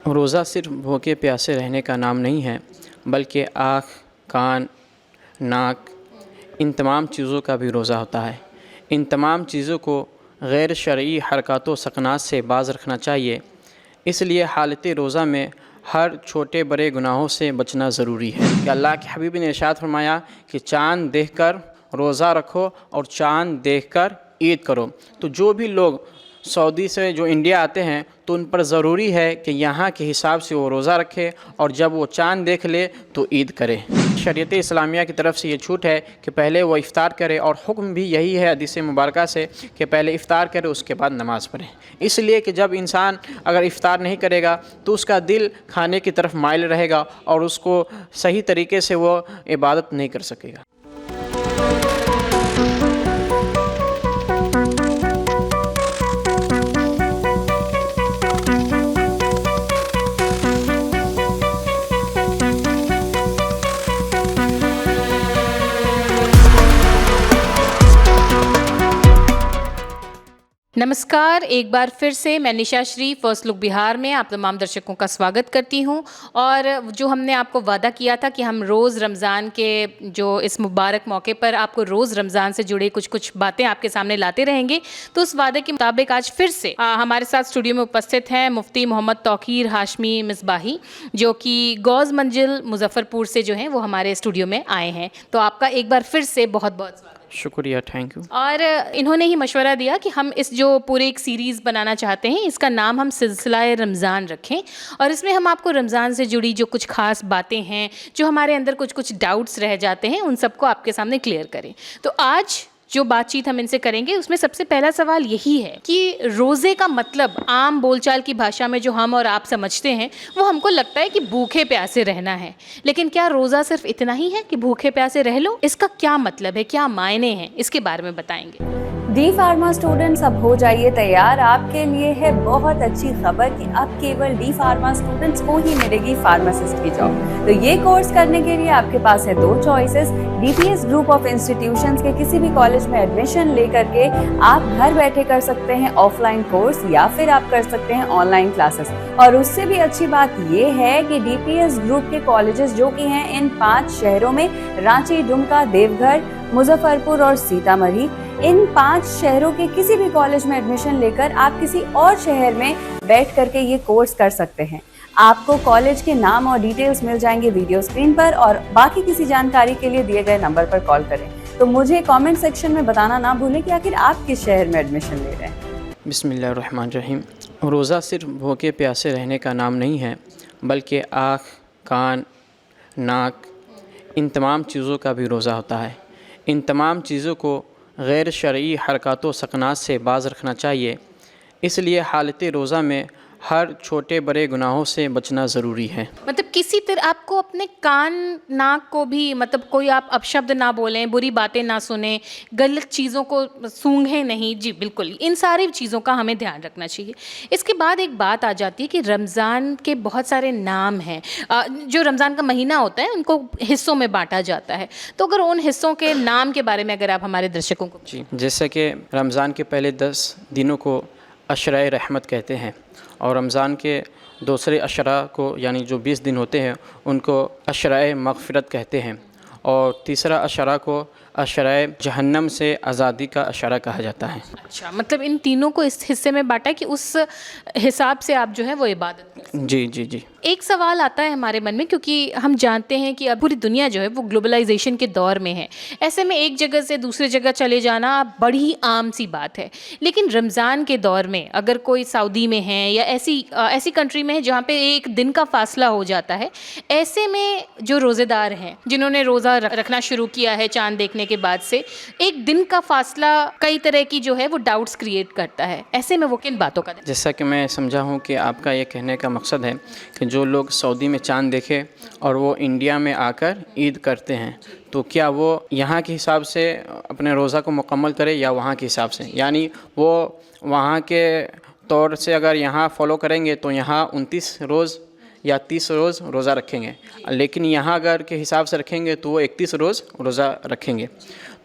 रोज़ा सिर्फ भूखे प्यासे रहने का नाम नहीं है, बल्कि आँख, कान, नाक, इन तमाम चीज़ों का भी रोज़ा होता है। इन तमाम चीज़ों को गैर शरई हरकतों सकनात से बाज़ रखना चाहिए। इसलिए हालत रोज़ा में हर छोटे बड़े गुनाहों से बचना ज़रूरी है। कि अल्लाह के हबीब ने इरशाद फरमाया कि चाँद देखकर रोज़ा रखो और चाँद देखकर ईद करो। तो जो भी लोग सऊदी से जो इंडिया आते हैं तो उन पर ज़रूरी है कि यहाँ के हिसाब से वो रोज़ा रखे और जब वो चाँद देख ले तो ईद करे। शरीयत इस्लामिया की तरफ से ये छूट है कि पहले वो इफ़्तार करे, और हुक्म भी यही है हदीस मुबारका से कि पहले इफ़्तार करे उसके बाद नमाज़ पढ़े। इसलिए कि जब इंसान अगर इफ़्तार नहीं करेगा तो उसका दिल खाने की तरफ माइल रहेगा और उसको सही तरीके से वो इबादत नहीं कर सकेगा। नमस्कार, एक बार फिर से मैं निशा श्री फर्स्ट लुक बिहार में आप तमाम दर्शकों का स्वागत करती हूं। और जो हमने आपको वादा किया था कि हम रोज़ रमज़ान के जो इस मुबारक मौके पर आपको रोज़ रमज़ान से जुड़े कुछ बातें आपके सामने लाते रहेंगे, तो उस वादे के मुताबिक आज फिर से हमारे साथ स्टूडियो में उपस्थित हैं मुफ्ती मोहम्मद तौकीर हाशमी मिसबाही, जो कि गौज़ मंजिल मुजफ्फरपुर से जो हैं वो हमारे स्टूडियो में आए हैं। तो आपका एक बार फिर से बहुत बहुत स्वागत। शुक्रिया, थैंक यू। और इन्होंने ही मशवरा दिया कि हम इस जो पूरे एक सीरीज़ बनाना चाहते हैं, इसका नाम हम सिलसिला रमज़ान रखें, और इसमें हम आपको रमज़ान से जुड़ी जो कुछ ख़ास बातें हैं, जो हमारे अंदर कुछ डाउट्स रह जाते हैं, उन सबको आपके सामने क्लियर करें। तो आज जो बातचीत हम इनसे करेंगे उसमें सबसे पहला सवाल यही है कि रोज़े का मतलब आम बोलचाल की भाषा में जो हम और आप समझते हैं वो हमको लगता है कि भूखे प्यासे रहना है, लेकिन क्या रोज़ा सिर्फ इतना ही है कि भूखे प्यासे रह लो? इसका क्या मतलब है, क्या मायने हैं, इसके बारे में बताएंगे। डी फार्मा स्टूडेंट्स अब हो जाइए तैयार, आपके लिए है बहुत अच्छी खबर कि अब केवल डी फार्मा स्टूडेंट्स को ही मिलेगी फार्मासिस्ट की जॉब। तो ये कोर्स करने के लिए आपके पास है दो choices. DPS group of institutions के किसी भी कॉलेज में एडमिशन लेकर के आप घर बैठे कर सकते हैं ऑफलाइन कोर्स, या फिर आप कर सकते हैं ऑनलाइन क्लासेस। और उससे भी अच्छी बात ये है कि डीपीएस ग्रुप के कॉलेजेस जो कि हैं इन 5 शहरों में, रांची, दुमका, देवघर, मुजफ्फरपुर और सीतामढ़ी, इन 5 शहरों के किसी भी कॉलेज में एडमिशन लेकर आप किसी और शहर में बैठ करके ये कोर्स कर सकते हैं। आपको कॉलेज के नाम और डिटेल्स मिल जाएंगे वीडियो स्क्रीन पर, और बाकी किसी जानकारी के लिए दिए गए नंबर पर कॉल करें। तो मुझे कमेंट सेक्शन में बताना ना भूलें कि आखिर आप किस शहर में एडमिशन ले रहे हैं। बिस्मिल्लाहिर्रहमानिर्रहीम। रोज़ा सिर्फ भूखे प्यासे रहने का नाम नहीं है, बल्कि आँख, कान, नाक, इन तमाम चीज़ों का भी रोज़ा होता है। इन तमाम चीज़ों को गैर शरई हरकतों सकनात से बाज़ रखना चाहिए। इसलिए हालत रोज़ा में हर छोटे बड़े गुनाहों से बचना ज़रूरी है। मतलब किसी तरह आपको अपने कान नाक को भी, मतलब कोई आप अपशब्द ना बोलें, बुरी बातें ना सुने, गलत चीज़ों को सूंघें नहीं। जी बिल्कुल, इन सारी चीज़ों का हमें ध्यान रखना चाहिए। इसके बाद एक बात आ जाती है कि रमज़ान के बहुत सारे नाम हैं। जो रमज़ान का महीना होता है उनको हिस्सों में बांटा जाता है, तो अगर उन हिस्सों के नाम के बारे में अगर आप हमारे दर्शकों को। जी, जैसे कि रमज़ान के पहले 10 दिनों को अशरा रहमत कहते हैं, और रमज़ान के दूसरे अशरा को यानी जो 20 दिन होते हैं उनको अशरा मग़फ़िरत कहते हैं, और तीसरा अशरा को अशरा जहन्नम से आज़ादी का अशरा कहा जाता है। अच्छा, मतलब इन तीनों को इस हिस्से में बांटा है कि उस हिसाब से आप जो है वो इबादत करें। जी जी जी। एक सवाल आता है हमारे मन में, क्योंकि हम जानते हैं कि अब पूरी दुनिया जो है वो ग्लोबलाइजेशन के दौर में है। ऐसे में एक जगह से दूसरी जगह चले जाना बड़ी आम सी बात है, लेकिन रमज़ान के दौर में अगर कोई सऊदी में है या ऐसी कंट्री में है जहाँ पे एक दिन का फासला हो जाता है, ऐसे में जो रोज़ेदार हैं जिन्होंने रोज़ा रखना शुरू किया है चाँद देखने के बाद से, एक दिन का फासला कई तरह की जो है वो डाउट्स क्रिएट करता है। ऐसे में वो किन बातों का? जैसा कि मैं समझा हूँ कि आपका ये कहने का मकसद है कि जो लोग सऊदी में चाँद देखे और वो इंडिया में आकर ईद करते हैं, तो क्या वो यहाँ के हिसाब से अपने रोज़ा को मुकम्मल करे या वहाँ के हिसाब से? यानी वो वहाँ के तौर से अगर यहाँ फॉलो करेंगे तो यहाँ 29 रोज़ या 30 रोज़ रोज़ा रखेंगे, लेकिन यहाँ अगर के हिसाब से रखेंगे तो वो 31 रोज़ रोज़ा रखेंगे।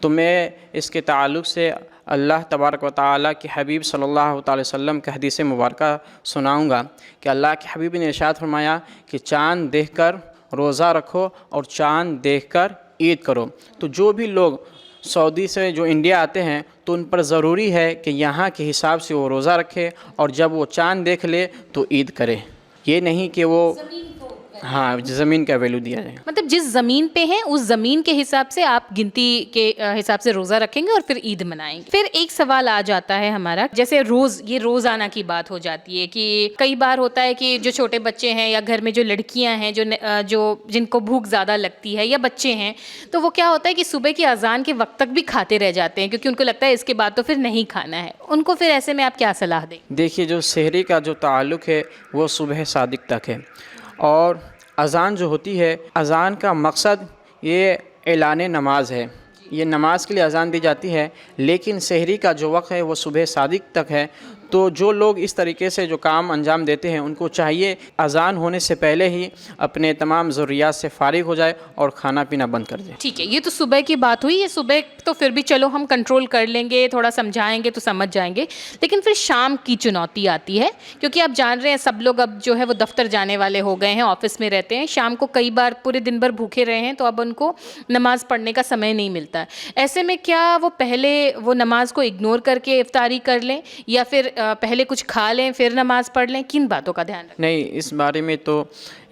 तो मैं इसके ताल्लुक़ से अल्लाह तबारक व तआला के हबीब सल्लल्लाहु अलैहि वसल्लम के हदीस मुबारका सुनाऊँगा कि अल्लाह के हबीब ने इरशाद फरमाया कि चाँद देखकर रोज़ा रखो और चाँद देखकर ईद करो। तो जो भी लोग सऊदी से जो इंडिया आते हैं तो उन पर ज़रूरी है कि यहाँ के हिसाब से वो रोज़ा रखे और जब वो चाँद देख ले तो ईद करे। ये नहीं कि वो हाँ ज़मीन का वैल्यू दिया जाए। मतलब जिस ज़मीन पे हैं उस ज़मीन के हिसाब से आप गिनती के हिसाब से रोज़ा रखेंगे और फिर ईद मनाएंगे। फिर एक सवाल आ जाता है हमारा, जैसे ये रोज़ाना की बात हो जाती है कि कई बार होता है कि जो छोटे बच्चे हैं या घर में जो लड़कियां हैं जो जिनको भूख ज़्यादा लगती है या बच्चे हैं, तो वो क्या होता है कि सुबह की अजान के वक्त तक भी खाते रह जाते हैं क्योंकि उनको लगता है इसके बाद तो फिर नहीं खाना है। उनको फिर ऐसे में आप क्या सलाह दें? देखिए, जो सहरी का जो ताल्लुक़ है वो सुबह सादिक तक है और अज़ान जो होती है, अज़ान का मकसद ये ऐलान नमाज है, ये नमाज के लिए अज़ान दी जाती है, लेकिन सहरी का जो वक्त है वो सुबह सादिक तक है। तो जो लोग इस तरीके से जो काम अंजाम देते हैं उनको चाहिए अज़ान होने से पहले ही अपने तमाम ज़रूरियात से फ़ारिग हो जाए और खाना पीना बंद कर दे। ठीक है, ये तो सुबह की बात हुई। ये सुबह तो फिर भी चलो हम कंट्रोल कर लेंगे, थोड़ा समझाएंगे तो समझ जाएंगे, लेकिन फिर शाम की चुनौती आती है क्योंकि आप जान रहे हैं सब लोग अब जो है वो दफ्तर जाने वाले हो गए हैं, ऑफिस में रहते हैं, शाम को कई बार पूरे दिन भर भूखे रहे हैं तो अब उनको नमाज पढ़ने का समय नहीं मिलता है। ऐसे में क्या वो पहले वो नमाज को इग्नोर करके इफ्तारी कर लें या फिर पहले कुछ खा लें फिर नमाज पढ़ लें? किन बातों का ध्यान रखें? नहीं, इस बारे में तो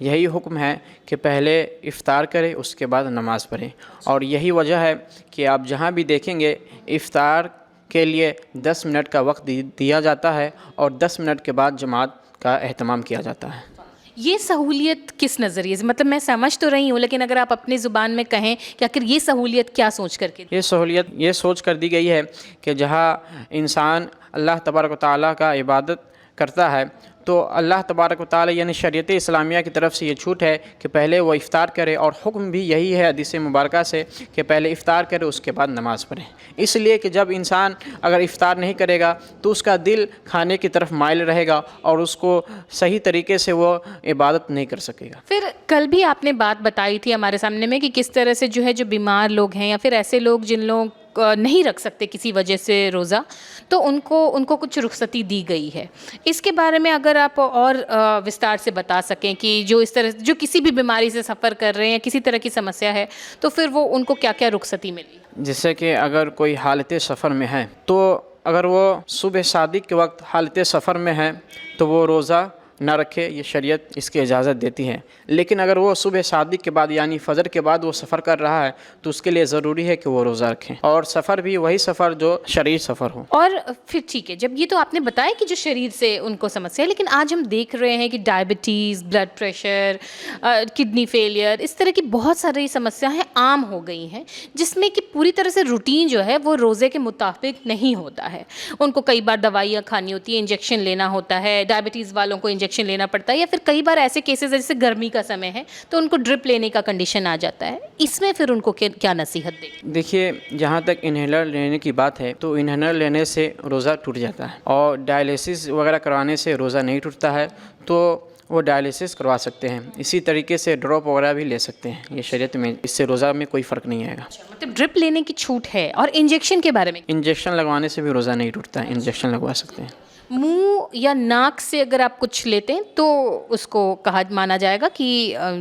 यही हुक्म है कि पहले इफ़्तार करें उसके बाद नमाज़ पढ़ें। और यही वजह है कि आप जहाँ भी देखेंगे इफ़्तार के लिए 10 मिनट का वक्त दिया जाता है और 10 मिनट के बाद जमात का एहतमाम किया जाता है। ये सहूलियत किस नज़रिए से, मतलब मैं समझ तो रही हूँ लेकिन अगर आप अपनी ज़ुबान में कहें कि आखिर ये सहूलियत क्या सोच करके? ये सहूलियत ये सोच कर दी गई है कि जहाँ इंसान अल्लाह तबारक व तआला का इबादत करता है तो अल्लाह तबारक व तआला यानी शरीयत इस्लामिया की तरफ से ये छूट है कि पहले वो इफ़्तार करे और हुक्म भी यही है हदीस मुबारका से कि पहले इफ़्तार करे उसके बाद नमाज़ पढ़े। इसलिए कि जब इंसान अगर इफ़्तार नहीं करेगा तो उसका दिल खाने की तरफ माइल रहेगा और उसको सही तरीके से वो इबादत नहीं कर सकेगा। फिर कल भी आपने बात बताई थी हमारे सामने में कि किस तरह से जो है जो बीमार लोग हैं या फिर ऐसे लोग जिन लोग नहीं रख सकते किसी वजह से रोज़ा, तो उनको कुछ रुखसती दी गई है। इसके बारे में अगर आप और विस्तार से बता सकें कि जो इस तरह जो किसी भी बीमारी से सफ़र कर रहे हैं, किसी तरह की समस्या है, तो फिर वो उनको क्या क्या रुखसती मिली? जैसे कि अगर कोई हालत सफ़र में है तो अगर वो सुबह सादिक के वक्त हालत सफ़र में है तो वो रोज़ा ना रखे, ये शरीयत इसकी इजाज़त देती है। लेकिन अगर वो सुबह सादिक के बाद यानी फ़जर के बाद वो सफ़र कर रहा है तो उसके लिए ज़रूरी है कि वो रोज़ा रखें और सफ़र भी वही सफ़र जो शरीर सफ़र हो। और फिर ठीक है, जब ये तो आपने बताया कि जो शरीर से उनको समस्या है, लेकिन आज हम देख रहे हैं कि diabetes, blood pressure, kidney failure, इस तरह की बहुत सारी समस्याएं आम हो गई हैं जिसमें कि पूरी तरह से रूटीन जो है वो रोज़े के मुताबिक नहीं होता है। उनको कई बार दवाइयाँ खानी होती है, इंजेक्शन लेना होता है, डायबिटीज़ वालों को इंजेक्शन लेना पड़ता है, या फिर कई बार ऐसे केसेस जैसे गर्मी का समय है तो उनको ड्रिप लेने का कंडीशन आ जाता है। इसमें फिर उनको क्या नसीहत दें? देखिए, जहाँ तक इन्हेलर लेने की बात है तो इन्हेलर लेने से रोज़ा टूट जाता है और डायलिसिस वगैरह करवाने से रोज़ा नहीं टूटता है, तो वो डायलिसिस करवा सकते हैं। इसी तरीके से ड्रॉप वगैरह भी ले सकते हैं, ये शरीयत में, इससे रोज़ा में कोई फ़र्क नहीं आएगा। मतलब ड्रिप लेने की छूट है। और इंजेक्शन के बारे में? इंजेक्शन लगवाने से भी रोज़ा नहीं टूटता है, इंजेक्शन लगवा सकते हैं। मुंह या नाक से अगर आप कुछ लेते हैं तो उसको कहा माना जाएगा कि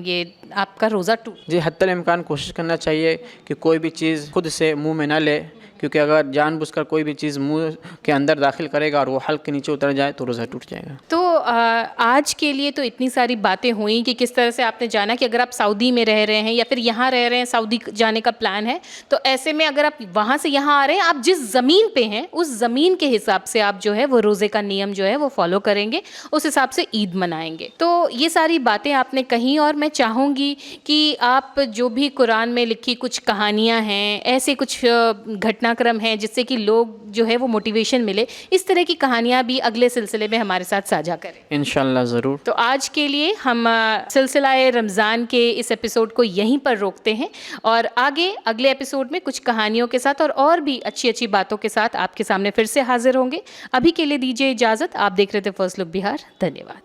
ये आपका रोज़ा टूट? जी, हत्तल इम्कान कोशिश करना चाहिए कि कोई भी चीज़ खुद से मुंह में ना ले, क्योंकि अगर जानबूझकर कोई भी चीज़ मुंह के अंदर दाखिल करेगा और वो हल्क के नीचे उतर जाए तो रोज़ा टूट जाएगा। तो आज के लिए तो इतनी सारी बातें हुई कि किस तरह से आपने जाना कि अगर आप सऊदी में रह रहे हैं या फिर यहाँ रह रहे हैं, सऊदी जाने का प्लान है, तो ऐसे में अगर आप वहाँ से यहाँ आ रहे हैं, आप जिस ज़मीन पे हैं उस ज़मीन के हिसाब से आप जो है वो रोज़े का नियम जो है वो फॉलो करेंगे, उस हिसाब से ईद मनाएंगे। तो ये सारी बातें आपने कहीं, और मैं चाहूँगी कि आप जो भी कुरान में लिखी कुछ कहानियाँ हैं, ऐसे कुछ घटनाक्रम हैं जिससे कि लोग जो है वो मोटिवेशन मिले, इस तरह की कहानियाँ भी अगले सिलसिले में हमारे साथ साझा करें इंशाल्लाह ज़रूर। तो आज के लिए हम सिलसिला रमज़ान के इस एपिसोड को यहीं पर रोकते हैं और आगे अगले एपिसोड में कुछ कहानियों के साथ और भी अच्छी अच्छी बातों के साथ आपके सामने फिर से हाजिर होंगे। अभी के लिए दीजिए इजाज़त। आप देख रहे थे फर्स्ट लुक बिहार। धन्यवाद।